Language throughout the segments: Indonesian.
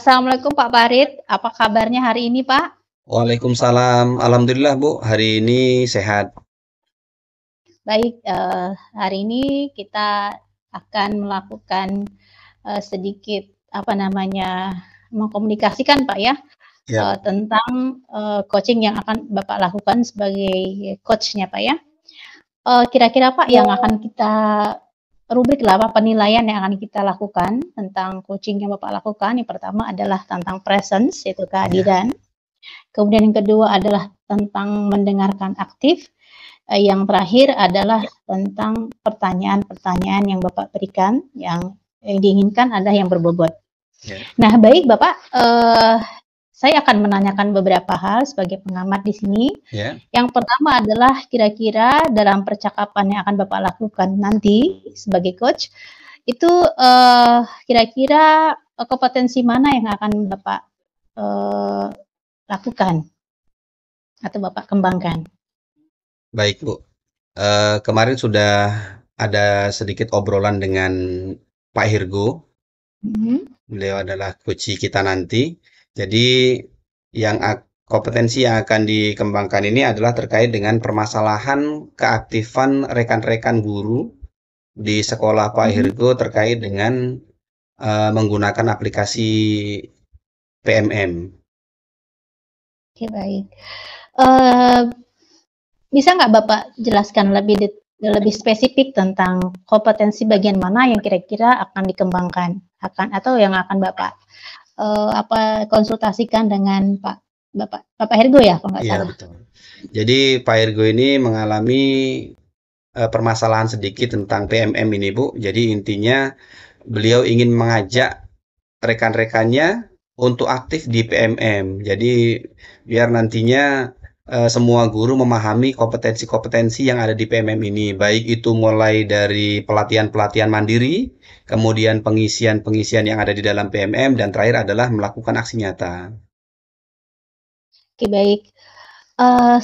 Assalamualaikum Pak Farid, apa kabarnya hari ini Pak? Waalaikumsalam. Alhamdulillah Bu, hari ini sehat. Baik, hari ini kita akan melakukan sedikit apa namanya mengkomunikasikan Pak ya Ya, tentang coaching yang akan Bapak lakukan sebagai coachnya Pak ya. Kira-kira Pak yang akan kita rubrik lah apa penilaian yang akan kita lakukan tentang coaching yang Bapak lakukan. Yang pertama adalah tentang presence, yaitu ya. kehadiran. Kemudian yang kedua adalah tentang mendengarkan aktif. Yang terakhir adalah tentang pertanyaan-pertanyaan yang Bapak berikan, yang diinginkan adalah yang berbobot. Ya. Nah, baik Bapak, saya akan menanyakan beberapa hal sebagai pengamat di sini. Ya. Yang pertama adalah kira-kira dalam percakapan yang akan Bapak lakukan nanti sebagai coach, itu kira-kira kompetensi mana yang akan Bapak lakukan atau Bapak kembangkan? Baik Bu. Kemarin sudah ada sedikit obrolan dengan Pak Hirgo. Beliau adalah coach kita nanti. Jadi kompetensi yang akan dikembangkan ini adalah terkait dengan permasalahan keaktifan rekan-rekan guru di sekolah Pak Hirgo terkait dengan menggunakan aplikasi PMM. Oke, baik. Bisa nggak Bapak jelaskan lebih spesifik tentang kompetensi bagian mana yang kira-kira akan dikembangkan atau yang akan Bapak konsultasikan dengan Bapak Hergo ya, kalau nggak Iya, salah. betul. Jadi Pak Ergo ini mengalami permasalahan sedikit tentang PMM ini, Bu. Jadi intinya beliau ingin mengajak rekan-rekannya untuk aktif di PMM. Jadi biar nantinya semua guru memahami kompetensi-kompetensi yang ada di PMM ini, baik itu mulai dari pelatihan-pelatihan mandiri, kemudian pengisian-pengisian yang ada di dalam PMM, dan terakhir adalah melakukan aksi nyata. Oke, baik.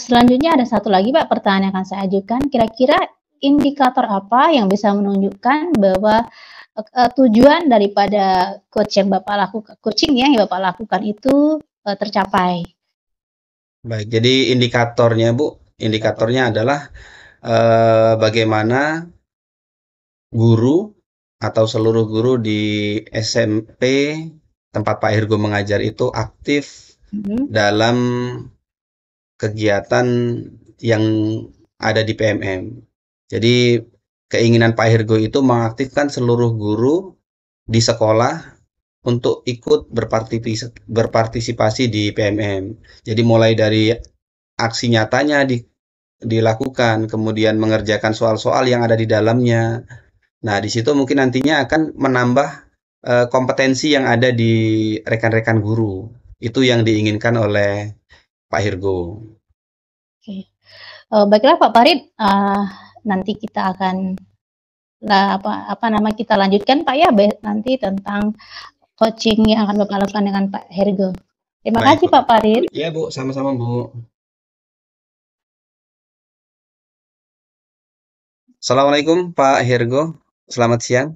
Selanjutnya ada satu lagi Pak pertanyaan yang akan saya ajukan. Kira-kira indikator apa yang bisa menunjukkan bahwa tujuan daripada coaching yang Bapak lakukan itu tercapai? Baik, jadi indikatornya Bu, indikatornya adalah bagaimana guru atau seluruh guru di SMP tempat Pak Hirgo mengajar itu aktif dalam kegiatan yang ada di PMM. Jadi keinginan Pak Hirgo itu mengaktifkan seluruh guru di sekolah untuk ikut berpartisipasi di PMM. Jadi mulai dari aksi nyatanya dilakukan, kemudian mengerjakan soal-soal yang ada di dalamnya. Nah, di situ mungkin nantinya akan menambah kompetensi yang ada di rekan-rekan guru. Itu yang diinginkan oleh Pak Hirgo. Oke. Baiklah Pak Farid, nanti kita akan kita lanjutkan Pak ya nanti tentang coaching yang akan Bapak lakukan dengan Pak Hergo. Terima Baik, kasih Bu. Pak Farid. Iya, Bu, sama-sama, Bu. Assalamualaikum Pak Hergo, selamat siang.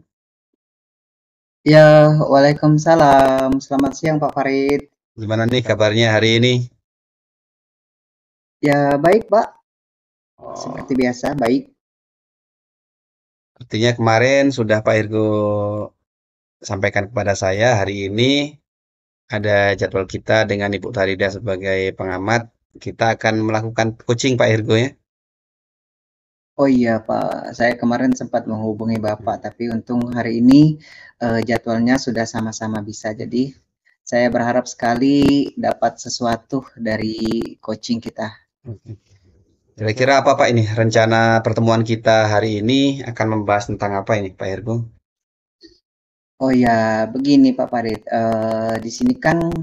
Ya, waalaikumsalam. Selamat siang Pak Farid. Gimana nih kabarnya hari ini? Ya, baik Pak. Seperti biasa, baik. Artinya kemarin sudah Pak Hergo sampaikan kepada saya, hari ini ada jadwal kita dengan Ibu Tarida sebagai pengamat. Kita akan melakukan coaching Pak Hergo ya. Oh iya Pak, saya kemarin sempat menghubungi Bapak, tapi untung hari ini jadwalnya sudah sama-sama bisa. Jadi saya berharap sekali dapat sesuatu dari coaching kita. Kira-kira apa Pak ini rencana pertemuan kita hari ini akan membahas tentang apa ini Pak Hergo? Oh ya, begini Pak Farid. Di sini kan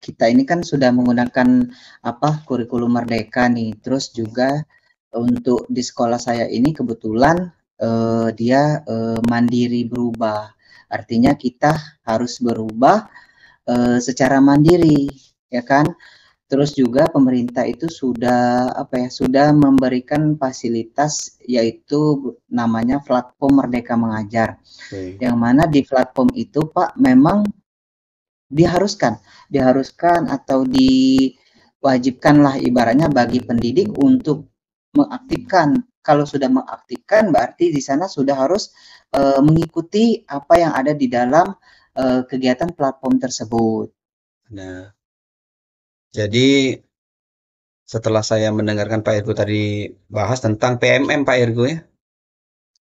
kita ini kan sudah menggunakan kurikulum Merdeka nih. Terus juga untuk di sekolah saya ini kebetulan dia mandiri berubah. Artinya kita harus berubah secara mandiri, ya kan? Terus juga pemerintah itu sudah sudah memberikan fasilitas yaitu namanya platform Merdeka Mengajar. Yang mana di platform itu Pak memang diharuskan atau diwajibkanlah ibaratnya bagi pendidik untuk mengaktifkan. Kalau sudah mengaktifkan berarti di sana sudah harus mengikuti apa yang ada di dalam kegiatan platform tersebut. Nah, jadi setelah saya mendengarkan Pak Irgo tadi bahas tentang PMM Pak Irgo ya.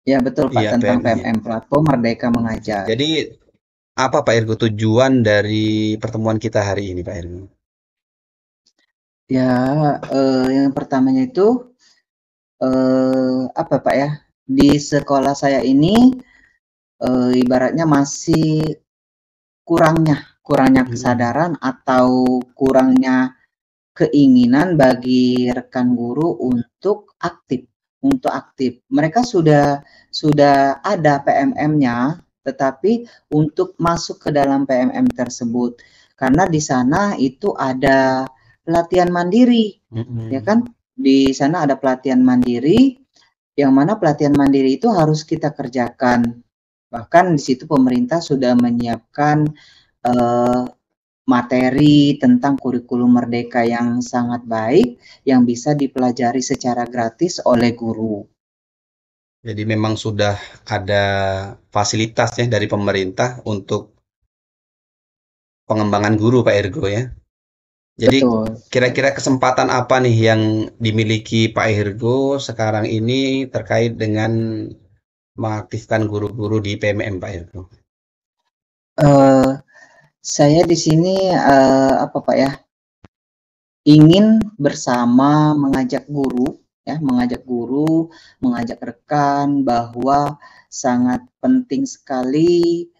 Ya betul Pak, Iya, tentang PMM. PMM, Platform Merdeka Mengajar. Jadi apa Pak Irgo tujuan dari pertemuan kita hari ini Pak Irgo? Ya, yang pertamanya itu apa Pak ya? Di sekolah saya ini ibaratnya masih kurangnya kesadaran atau kurangnya keinginan bagi rekan guru untuk aktif. Mereka sudah ada PMM-nya, tetapi untuk masuk ke dalam PMM tersebut, karena di sana itu ada pelatihan mandiri, ya kan? Di sana ada pelatihan mandiri, yang mana pelatihan mandiri itu harus kita kerjakan. Bahkan di situ pemerintah sudah menyiapkan materi tentang kurikulum merdeka yang sangat baik yang bisa dipelajari secara gratis oleh guru. Jadi memang sudah ada fasilitasnya dari pemerintah untuk pengembangan guru Pak Irgo ya. Jadi kira-kira kesempatan apa nih yang dimiliki Pak Irgo sekarang ini terkait dengan mengaktifkan guru-guru di PMM Pak Irgo? Saya di sini apa Pak ya, ingin bersama mengajak guru, mengajak rekan bahwa sangat penting sekali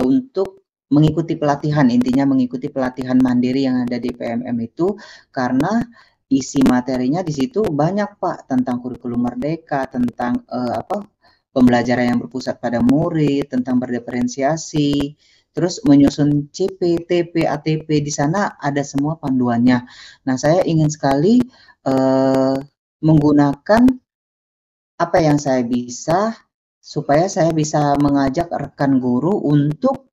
untuk mengikuti pelatihan, intinya mengikuti pelatihan mandiri yang ada di PMM itu, karena isi materinya di situ banyak Pak, tentang kurikulum merdeka, tentang pembelajaran yang berpusat pada murid, tentang berdiferensiasi, terus menyusun CP, TP, ATP, di sana ada semua panduannya. Nah, saya ingin sekali menggunakan apa yang saya bisa, supaya saya bisa mengajak rekan guru untuk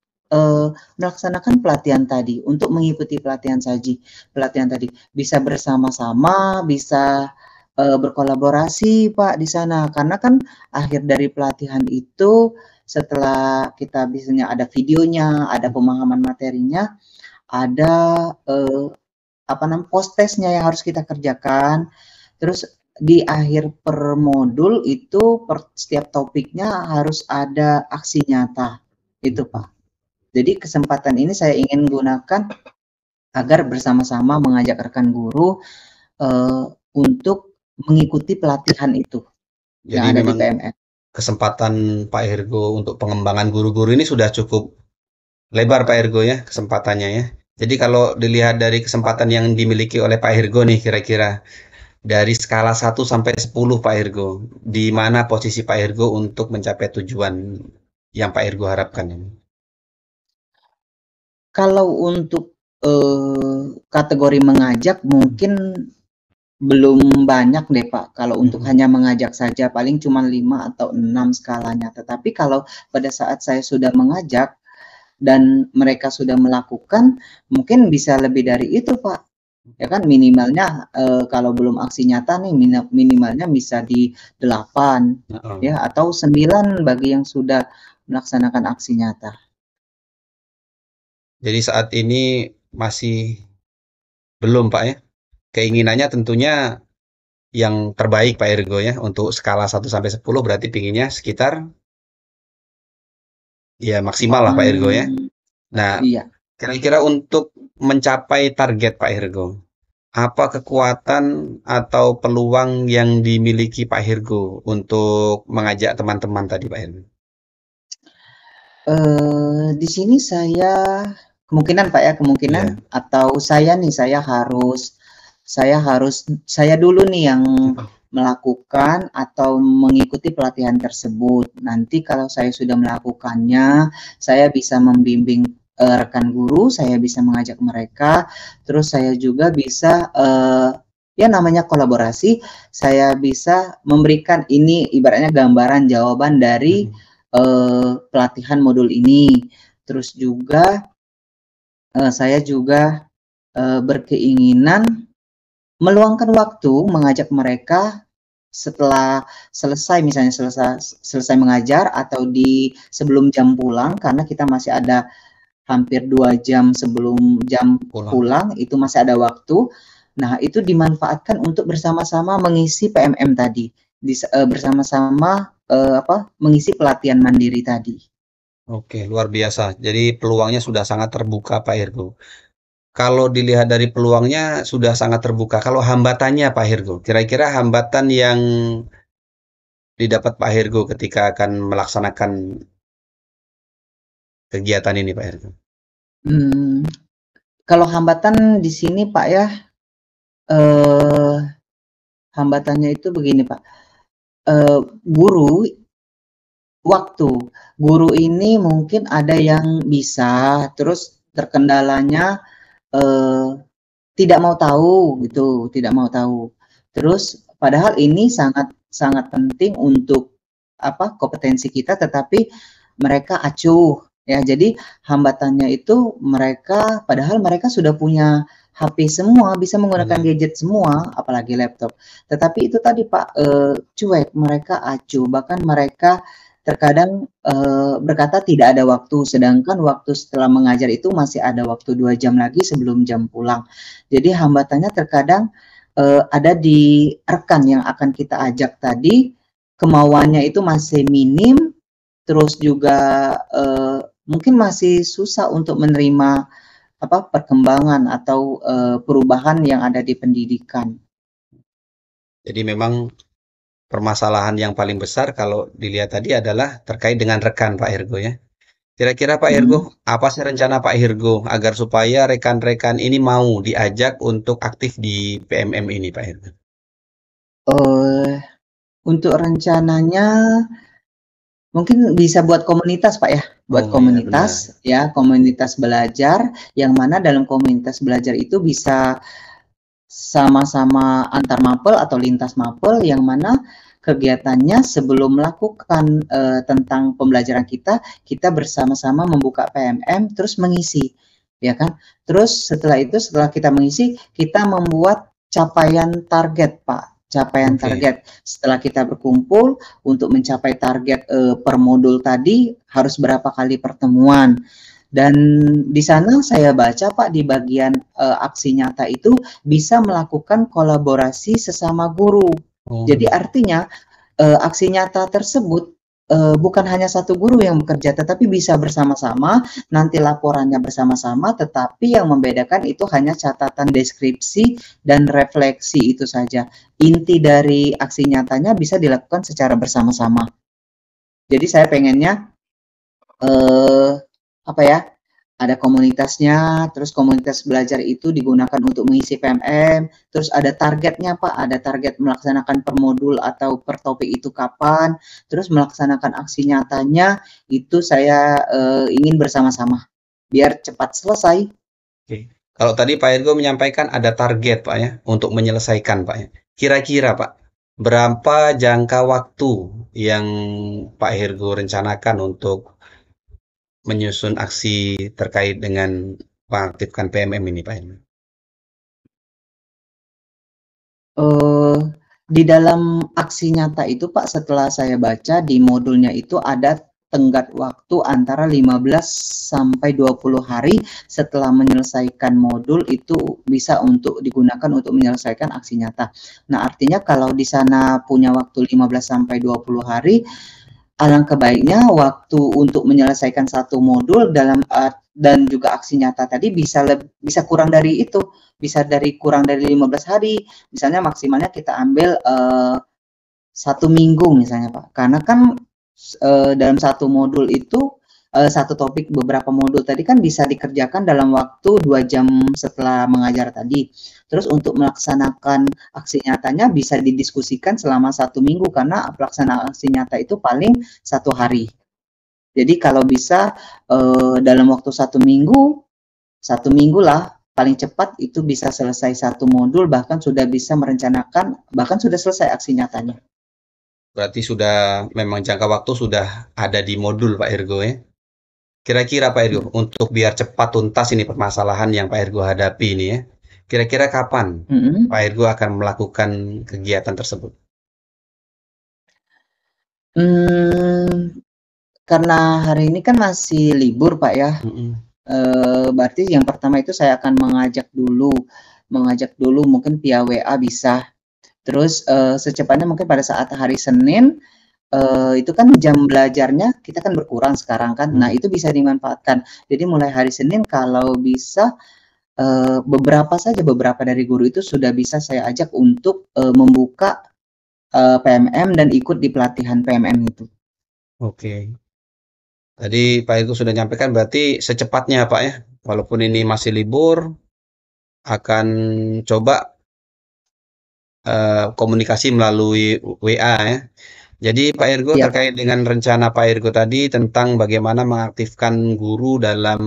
melaksanakan pelatihan tadi, untuk mengikuti pelatihan tadi, bisa bersama-sama, bisa berkolaborasi Pak di sana, karena kan akhir dari pelatihan itu setelah kita biasanya ada videonya, ada pemahaman materinya, ada post testnya yang harus kita kerjakan, terus di akhir per modul itu setiap topiknya harus ada aksi nyata, itu Pak. Jadi kesempatan ini saya ingin gunakan agar bersama-sama mengajak rekan guru untuk mengikuti pelatihan itu. Jadi memang di PMM. Kesempatan Pak Irgo untuk pengembangan guru-guru ini sudah cukup lebar Pak Irgo ya kesempatannya ya. Jadi kalau dilihat dari kesempatan yang dimiliki oleh Pak Irgo nih, kira-kira dari skala 1 sampai 10 Pak Irgo, di mana posisi Pak Irgo untuk mencapai tujuan yang Pak Irgo harapkan ini? Kalau untuk kategori mengajak mungkin belum banyak deh Pak. Kalau untuk hanya mengajak saja paling cuma 5 atau 6 skalanya. Tetapi kalau pada saat saya sudah mengajak dan mereka sudah melakukan, mungkin bisa lebih dari itu Pak. Ya kan, minimalnya kalau belum aksi nyata nih, minimalnya bisa di 8 ya, atau 9 bagi yang sudah melaksanakan aksi nyata. Jadi saat ini masih belum Pak ya. Keinginannya tentunya yang terbaik Pak Irgo ya, untuk skala 1 sampai 10 berarti pinginnya sekitar ya maksimal lah Pak Irgo ya. Nah, iya. Kira-kira untuk mencapai target Pak Irgo, apa kekuatan atau peluang yang dimiliki Pak Irgo untuk mengajak teman-teman tadi Pak Irgo? Di sini saya kemungkinan Pak ya, atau saya dulu nih yang melakukan atau mengikuti pelatihan tersebut. Nanti kalau saya sudah melakukannya, saya bisa membimbing rekan guru, saya bisa mengajak mereka, terus saya juga bisa ya namanya kolaborasi, saya bisa memberikan ini ibaratnya gambaran jawaban dari pelatihan modul ini. Terus juga saya juga berkeinginan meluangkan waktu mengajak mereka setelah selesai, misalnya selesai mengajar atau sebelum jam pulang, karena kita masih ada hampir 2 jam sebelum jam pulang itu masih ada waktu. Nah, itu dimanfaatkan untuk bersama-sama mengisi PMM tadi, bersama-sama mengisi pelatihan mandiri tadi. Oke, luar biasa. Jadi peluangnya sudah sangat terbuka, Pak Hirgo. Kalau dilihat dari peluangnya sudah sangat terbuka. Kalau hambatannya, Pak Hirgo, kira-kira hambatan yang didapat Pak Hirgo ketika akan melaksanakan kegiatan ini, Pak Hirgo? Kalau hambatan di sini, Pak ya, hambatannya itu begini, Pak. Waktu guru ini mungkin ada yang bisa, terus terkendalanya tidak mau tahu gitu, tidak mau tahu. Terus padahal ini sangat penting untuk kompetensi kita, tetapi mereka acuh ya. Jadi hambatannya itu padahal mereka sudah punya HP semua, bisa menggunakan gadget semua, apalagi laptop. Tetapi itu tadi Pak, cuek, mereka acuh, bahkan mereka terkadang berkata tidak ada waktu, sedangkan waktu setelah mengajar itu masih ada waktu 2 jam lagi sebelum jam pulang. Jadi hambatannya terkadang ada di rekan yang akan kita ajak tadi, kemauannya itu masih minim, terus juga mungkin masih susah untuk menerima perkembangan atau perubahan yang ada di pendidikan. Jadi memang permasalahan yang paling besar kalau dilihat tadi adalah terkait dengan rekan, Pak Hirgo ya. Kira-kira Pak Hirgo, apa sih rencana Pak Hirgo agar supaya rekan-rekan ini mau diajak untuk aktif di PMM ini, Pak Hirgo? Untuk rencananya mungkin bisa buat komunitas Pak ya, buat komunitas ya, komunitas belajar, yang mana dalam komunitas belajar itu bisa sama-sama antar mapel atau lintas mapel, yang mana kegiatannya sebelum melakukan tentang pembelajaran kita bersama-sama membuka PMM terus mengisi, ya kan. Terus setelah itu, setelah kita mengisi, kita membuat capaian target Pak. Capaian target setelah kita berkumpul untuk mencapai target per modul tadi harus berapa kali pertemuan. Dan di sana saya baca Pak, di bagian aksi nyata itu bisa melakukan kolaborasi sesama guru. Jadi artinya aksi nyata tersebut bukan hanya satu guru yang bekerja, tetapi bisa bersama-sama, nanti laporannya bersama-sama, tetapi yang membedakan itu hanya catatan deskripsi dan refleksi, itu saja. Inti dari aksi nyatanya bisa dilakukan secara bersama-sama. Jadi saya pengennya ada komunitasnya, terus komunitas belajar itu digunakan untuk mengisi PMM, terus ada targetnya Pak, ada target melaksanakan per modul atau per topik itu kapan, terus melaksanakan aksi nyatanya itu saya ingin bersama-sama biar cepat selesai. Oke. Kalau tadi Pak Hirgo menyampaikan ada target Pak ya untuk menyelesaikan Pak ya. Kira-kira Pak, berapa jangka waktu yang Pak Hirgo rencanakan untuk menyusun aksi terkait dengan mengaktifkan PMM ini, Pak Hirgo? Di dalam aksi nyata itu Pak, setelah saya baca di modulnya itu ada tenggat waktu antara 15 sampai 20 hari setelah menyelesaikan modul itu bisa untuk digunakan untuk menyelesaikan aksi nyata. Nah, artinya kalau di sana punya waktu 15 sampai 20 hari, alangkah baiknya waktu untuk menyelesaikan satu modul dan juga aksi nyata tadi bisa kurang dari itu, bisa kurang dari 15 hari, misalnya maksimalnya kita ambil 1 minggu misalnya Pak, karena kan dalam satu modul itu satu topik beberapa modul tadi kan bisa dikerjakan dalam waktu 2 jam setelah mengajar tadi. Terus untuk melaksanakan aksi nyatanya bisa didiskusikan selama 1 minggu, karena pelaksanaan aksi nyata itu paling 1 hari. Jadi kalau bisa dalam waktu 1 minggu lah paling cepat itu bisa selesai satu modul, bahkan sudah bisa merencanakan, bahkan sudah selesai aksi nyatanya. Berarti sudah memang jangka waktu sudah ada di modul Pak Hirgo ya? Kira-kira Pak Ergo, untuk biar cepat tuntas ini permasalahan yang Pak Ergo hadapi ini ya, kira-kira kapan Pak Ergo akan melakukan kegiatan tersebut? Karena hari ini kan masih libur Pak ya, berarti yang pertama itu saya akan mengajak dulu mungkin via WA bisa. Terus secepatnya mungkin pada saat hari Senin itu kan jam belajarnya kita kan berkurang sekarang kan. Nah, itu bisa dimanfaatkan. Jadi mulai hari Senin kalau bisa beberapa dari guru itu sudah bisa saya ajak untuk membuka PMM dan ikut di pelatihan PMM itu. Oke. Tadi Pak Ergo sudah nyampaikan berarti secepatnya Pak ya, walaupun ini masih libur, akan coba komunikasi melalui WA ya. Jadi Pak Ergo Iya, terkait dengan rencana Pak Ergo tadi tentang bagaimana mengaktifkan guru dalam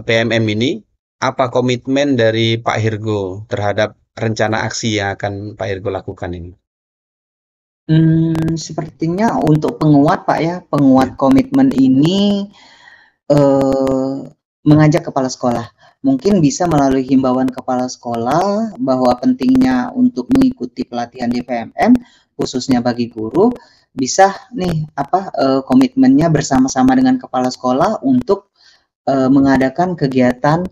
PMM ini, apa komitmen dari Pak Ergo terhadap rencana aksi yang akan Pak Ergo lakukan ini? Sepertinya untuk penguat Pak ya, penguat komitmen ini mengajak kepala sekolah. Mungkin bisa melalui himbauan kepala sekolah bahwa pentingnya untuk mengikuti pelatihan di PMM khususnya bagi guru, bisa nih komitmennya bersama-sama dengan kepala sekolah untuk mengadakan kegiatan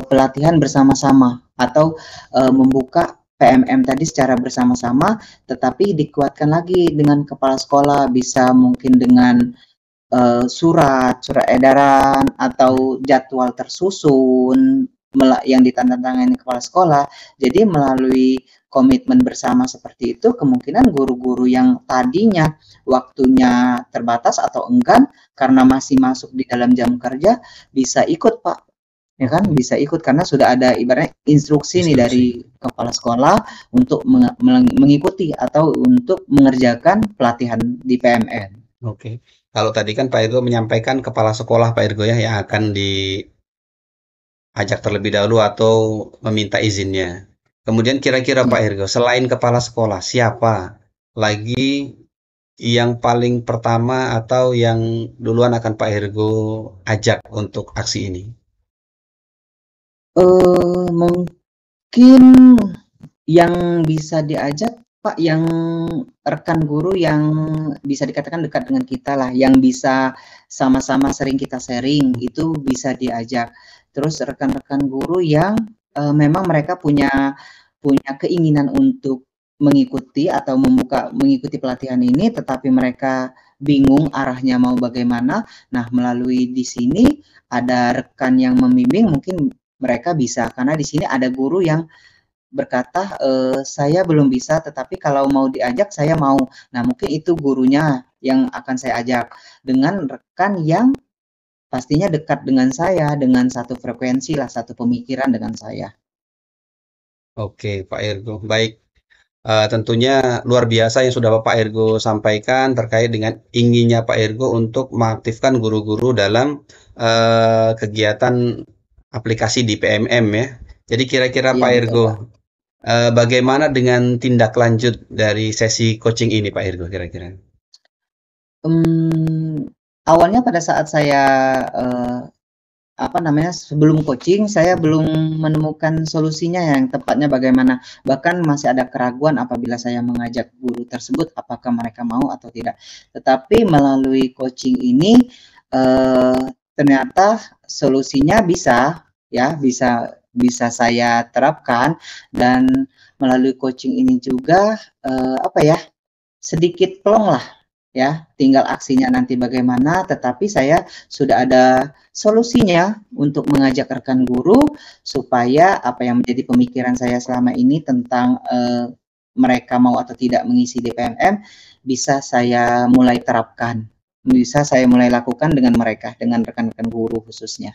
pelatihan bersama-sama atau membuka PMM tadi secara bersama-sama, tetapi dikuatkan lagi dengan kepala sekolah, bisa mungkin dengan surat edaran atau jadwal tersusun yang ditandatangani kepala sekolah. Jadi melalui komitmen bersama seperti itu, kemungkinan guru-guru yang tadinya waktunya terbatas atau enggan karena masih masuk di dalam jam kerja bisa ikut Pak. Ya kan, bisa ikut karena sudah ada ibaratnya instruksi nih dari kepala sekolah untuk mengikuti atau untuk mengerjakan pelatihan di PMN. Oke. Kalau tadi kan Pak Ergo menyampaikan kepala sekolah Pak Ergo ya yang akan diajak terlebih dahulu atau meminta izinnya. Kemudian kira-kira Pak Ergo, selain kepala sekolah, siapa lagi yang paling pertama atau yang duluan akan Pak Ergo ajak untuk aksi ini? Mungkin yang bisa diajak Pak, yang rekan guru yang bisa dikatakan dekat dengan kita lah, yang bisa sama-sama sering kita sharing, itu bisa diajak. Terus rekan-rekan guru yang memang mereka punya keinginan untuk mengikuti atau mengikuti pelatihan ini, tetapi mereka bingung arahnya mau bagaimana. Nah, melalui di sini ada rekan yang membimbing, mungkin mereka bisa, karena di sini ada guru yang berkata, saya belum bisa, tetapi kalau mau diajak saya mau. Nah, mungkin itu gurunya yang akan saya ajak dengan rekan yang pastinya dekat dengan saya, dengan satu frekuensi lah, satu pemikiran dengan saya. Oke, Pak Ergo. Baik. Tentunya luar biasa yang sudah Pak Ergo sampaikan terkait dengan inginnya Pak Ergo untuk mengaktifkan guru-guru dalam kegiatan aplikasi di PMM ya. Jadi kira-kira Iya, Pak betul, Ergo, Pak. bagaimana dengan tindak lanjut dari sesi coaching ini Pak Ergo kira-kira? Awalnya pada saat saya sebelum coaching saya belum menemukan solusinya yang tepatnya bagaimana. Bahkan masih ada keraguan apabila saya mengajak guru tersebut apakah mereka mau atau tidak. Tetapi melalui coaching ini ternyata solusinya bisa saya terapkan, dan melalui coaching ini juga sedikit plong lah ya, tinggal aksinya nanti bagaimana, tetapi saya sudah ada solusinya untuk mengajak rekan guru supaya apa yang menjadi pemikiran saya selama ini tentang mereka mau atau tidak mengisi di PMM bisa saya mulai terapkan, bisa saya mulai lakukan dengan mereka, dengan rekan-rekan guru khususnya.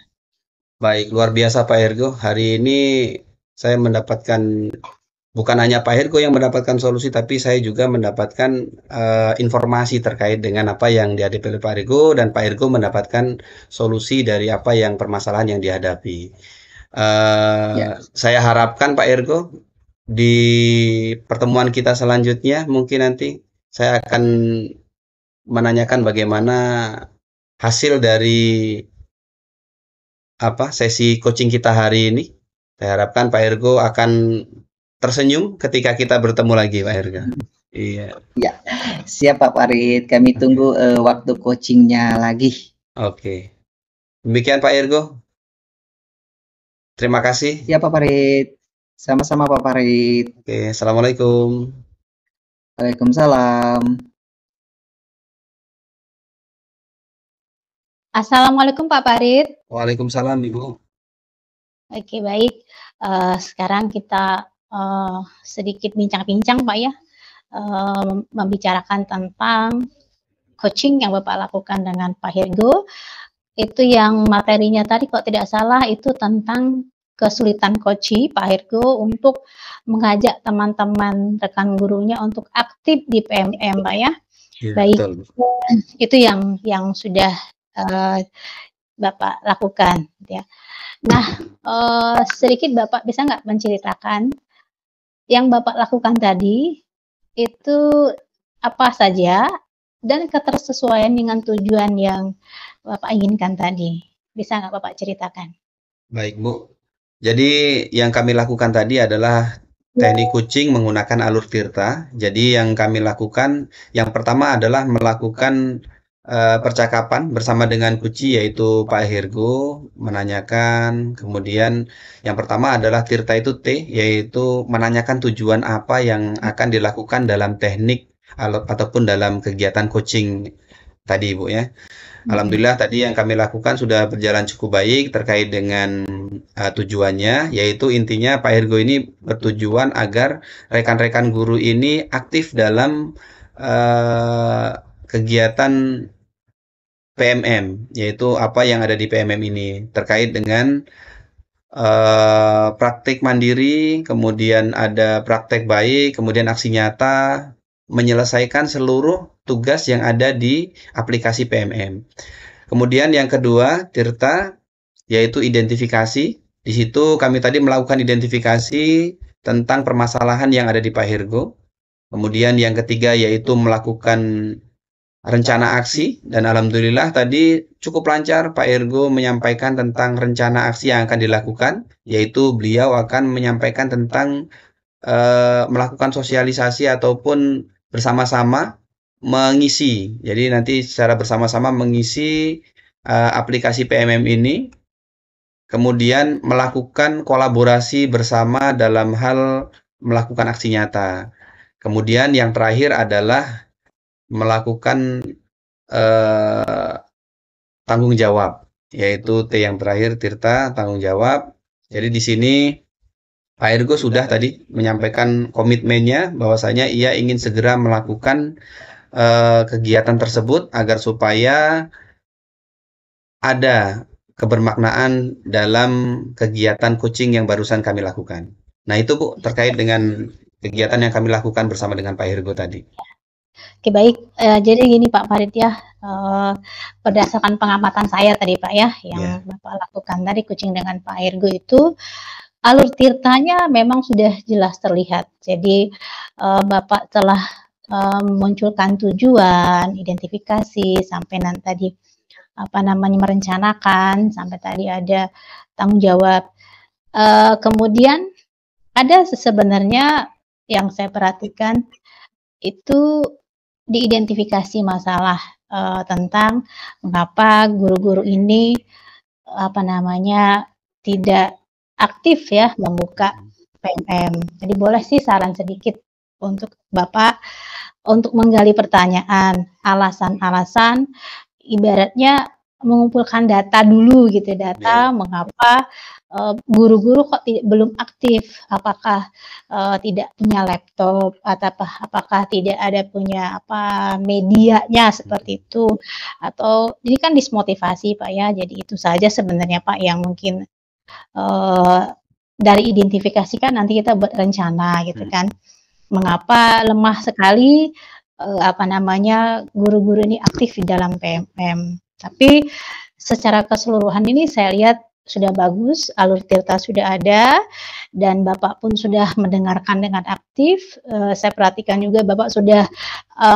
Baik, luar biasa Pak Ergo. Hari ini saya mendapatkan, bukan hanya Pak Ergo yang mendapatkan solusi, tapi saya juga mendapatkan informasi terkait dengan apa yang dihadapi oleh Pak Ergo, dan Pak Ergo mendapatkan solusi dari apa yang permasalahan yang dihadapi. Saya harapkan Pak Ergo di pertemuan kita selanjutnya mungkin nanti saya akan menanyakan bagaimana hasil dari sesi coaching kita hari ini. Saya harapkan Pak Ergo akan tersenyum ketika kita bertemu lagi, Pak Ergo. Iya. Ya, siap Pak Farid. Kami tunggu waktu coachingnya lagi. Oke. Demikian Pak Ergo. Terima kasih. Siap Pak Farid. Sama-sama Pak Farid. Oke, Assalamualaikum. Waalaikumsalam. Assalamualaikum Pak Farid. Waalaikumsalam Ibu. Oke, baik. Sekarang kita sedikit bincang-bincang Pak ya, membicarakan tentang coaching yang Bapak lakukan dengan Pak Hergo. Itu yang materinya tadi kok tidak salah itu tentang kesulitan coach Pak Hergo untuk mengajak teman-teman rekan gurunya untuk aktif di PMM Pak ya. Ya, baik, betul. Itu yang sudah Bapak lakukan ya. Nah, sedikit Bapak bisa nggak menceritakan yang Bapak lakukan tadi itu apa saja dan ketersesuaian dengan tujuan yang Bapak inginkan tadi. Bisa nggak Bapak ceritakan? Baik Bu. Jadi yang kami lakukan tadi adalah teknik coaching menggunakan alur Tirta. Jadi yang kami lakukan yang pertama adalah melakukan percakapan bersama dengan Kuci yaitu Pak Hergo menanyakan, kemudian yang pertama adalah Tirta itu T yaitu menanyakan tujuan apa yang akan dilakukan dalam teknik ataupun dalam kegiatan coaching tadi Bu ya. Alhamdulillah tadi yang kami lakukan sudah berjalan cukup baik terkait dengan tujuannya, yaitu intinya Pak Hergo ini bertujuan agar rekan-rekan guru ini aktif dalam kegiatan PMM, yaitu apa yang ada di PMM ini terkait dengan praktik mandiri, kemudian ada praktek baik, kemudian aksi nyata, menyelesaikan seluruh tugas yang ada di aplikasi PMM. Kemudian yang kedua, Tirta, yaitu identifikasi. Di situ kami tadi melakukan identifikasi tentang permasalahan yang ada di Pak Hergo. Kemudian yang ketiga yaitu melakukan rencana aksi, dan alhamdulillah tadi cukup lancar Pak Hergo menyampaikan tentang rencana aksi yang akan dilakukan, yaitu beliau akan menyampaikan tentang melakukan sosialisasi ataupun bersama-sama mengisi. Jadi nanti secara bersama-sama mengisi aplikasi PMM ini, kemudian melakukan kolaborasi bersama dalam hal melakukan aksi nyata. Kemudian yang terakhir adalah melakukan tanggung jawab, yaitu T yang terakhir Tirta, tanggung jawab. Jadi di sini Pak Hergo sudah tadi menyampaikan komitmennya bahwasanya ia ingin segera melakukan kegiatan tersebut agar supaya ada kebermaknaan dalam kegiatan coaching yang barusan kami lakukan. Nah itu Bu terkait dengan kegiatan yang kami lakukan bersama dengan Pak Hergo tadi. Oke baik, jadi gini Pak Farid ya, berdasarkan pengamatan saya tadi Pak ya, yang Bapak lakukan tadi coaching dengan Pak Hergo itu, alur Tirtanya memang sudah jelas terlihat. Jadi Bapak telah memunculkan tujuan, identifikasi, sampai nanti tadi merencanakan, sampai tadi ada tanggung jawab. Kemudian ada sebenarnya yang saya perhatikan itu diidentifikasi masalah tentang mengapa guru-guru ini tidak aktif ya membuka PMM. Jadi boleh sih saran sedikit untuk Bapak untuk menggali pertanyaan, alasan-alasan, ibaratnya mengumpulkan data dulu gitu, data mengapa guru-guru kok belum aktif, apakah tidak punya laptop atau apakah tidak ada punya medianya seperti itu, atau ini kan dismotivasi Pak ya. Jadi itu saja sebenarnya Pak yang mungkin dari identifikasi kan nanti kita buat rencana gitu kan, mengapa lemah sekali guru-guru ini aktif di dalam PMM. Tapi secara keseluruhan ini saya lihat sudah bagus, alur Tirta sudah ada, dan Bapak pun sudah mendengarkan dengan aktif. Saya perhatikan juga Bapak sudah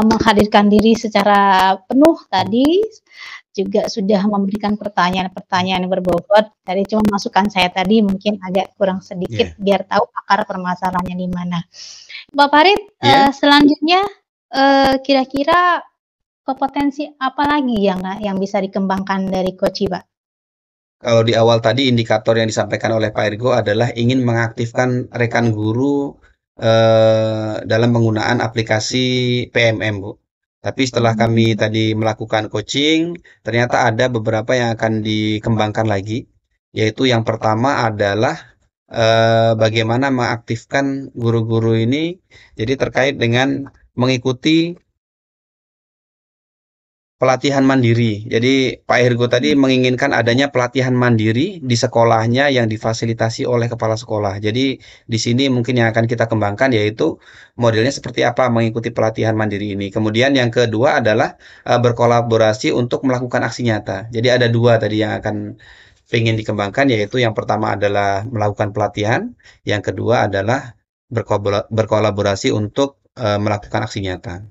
menghadirkan diri secara penuh tadi, juga sudah memberikan pertanyaan-pertanyaan yang berbobot. Tadi cuma masukan saya tadi mungkin agak kurang sedikit Iya. biar tahu akar permasalahannya di mana. Pak Farid, Iya. selanjutnya kira-kira kompetensi apa lagi yang bisa dikembangkan dari Koci, Pak? Kalau di awal tadi indikator yang disampaikan oleh Pak Ergo adalah ingin mengaktifkan rekan guru dalam penggunaan aplikasi PMM, Bu. Tapi setelah kami tadi melakukan coaching, ternyata ada beberapa yang akan dikembangkan lagi, yaitu yang pertama adalah bagaimana mengaktifkan guru-guru ini, jadi terkait dengan mengikuti pelatihan mandiri. Jadi Pak Ergo tadi menginginkan adanya pelatihan mandiri di sekolahnya yang difasilitasi oleh kepala sekolah. Jadi di sini mungkin yang akan kita kembangkan yaitu modelnya seperti apa mengikuti pelatihan mandiri ini. Kemudian yang kedua adalah berkolaborasi untuk melakukan aksi nyata. Jadi ada dua tadi yang akan ingin dikembangkan, yaitu yang pertama adalah melakukan pelatihan, yang kedua adalah berkolaborasi untuk melakukan aksi nyata.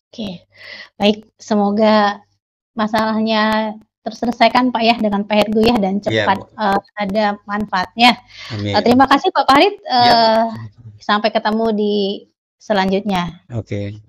Oke, baik. Semoga masalahnya terselesaikan Pak ya dengan Pak Ergo ya dan cepat ada manfaatnya. Terima kasih Pak Farid. Sampai ketemu di selanjutnya. Oke.